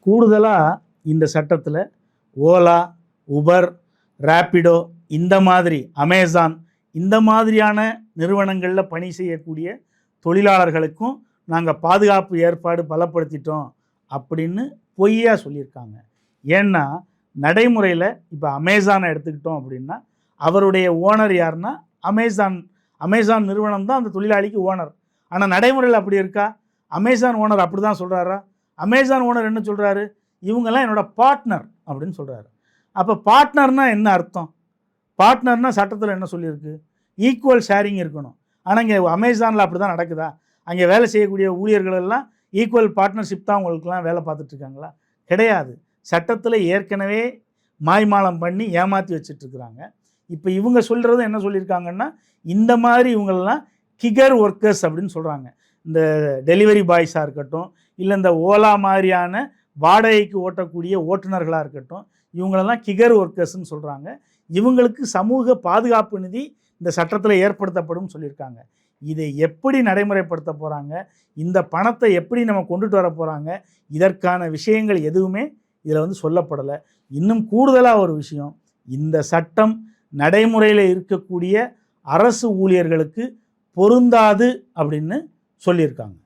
கூடுதலாக இந்த சட்டத்தில் ஓலா, உபர், ரேப்பிடோ, இந்த மாதிரி அமேசான், இந்த மாதிரியான நிறுவனங்களில் பணி செய்யக்கூடிய தொழிலாளர்களுக்கும் நாங்கள் பாதுகாப்பு ஏற்பாடு பலப்படுத்திட்டோம் அப்படின்னு பொய்யா சொல்லியிருக்காங்க. ஏன்னா நடைமுறையில் இப்போ அமேசானை எடுத்துக்கிட்டோம் அப்படின்னா அவருடைய ஓனர் யாருன்னா அமேசான் நிறுவனம் தான் அந்த தொழிலாளிக்கு ஓனர். ஆனால் நடைமுறையில் அப்படி இருக்கா? அமேசான் ஓனர் அப்படி தான் சொல்கிறாரா? அமேசான் ஓனர் என்ன சொல்கிறாரு? இவங்கெல்லாம் என்னோட பார்ட்னர் அப்படின்னு சொல்கிறாரு. அப்போ பார்ட்னர்னால் என்ன அர்த்தம்? பார்ட்னர்னால் சட்டத்தில் என்ன சொல்லியிருக்கு? ஈக்குவல் ஷேரிங் இருக்கணும். ஆனால் இங்கே அமேசானில் அப்படி தான் நடக்குதா? அங்கே வேலை செய்யக்கூடிய ஊழியர்கள் எல்லாம் ஈக்குவல் பார்ட்னர்ஷிப் தான் உங்களுக்கெல்லாம் வேலை பார்த்துட்ருக்காங்களா? கிடையாது. சட்டத்தில் ஏற்கனவே மாய்மாலம் பண்ணி ஏமாற்றி வச்சிட்ருக்குறாங்க. இப்போ இவங்க சொல்கிறது என்ன சொல்லியிருக்காங்கன்னா, இந்த மாதிரி இவங்களெல்லாம் கிகர் ஒர்க்கர்ஸ் அப்படின்னு சொல்கிறாங்க. இந்த டெலிவரி பாய்ஸாக இருக்கட்டும், இல்லை இந்த ஓலா மாதிரியான வாடகைக்கு ஓட்டக்கூடிய ஓட்டுநர்களாக இருக்கட்டும், இவங்களெல்லாம் கிகர் ஒர்க்கர்ஸ்ன்னு சொல்கிறாங்க. இவங்களுக்கு சமூக பாதுகாப்பு நிதி இந்த சட்டத்தில் ஏற்படுத்தப்படும் சொல்லியிருக்காங்க. இதை எப்படி நடைமுறைப்படுத்த போகிறாங்க, இந்த பணத்தை எப்படி நம்ம கொண்டுட்டு வர போகிறாங்க, இதற்கான விஷயங்கள் எதுவுமே இதில் சொல்லப்படலை. இன்னும் கூடுதலாக ஒரு விஷயம், இந்த சட்டம் நடைமுறையில் இருக்கக்கூடிய அரசு ஊழியர்களுக்கு பொருந்தாது அப்படின்னு சொல்லியிருக்காங்க.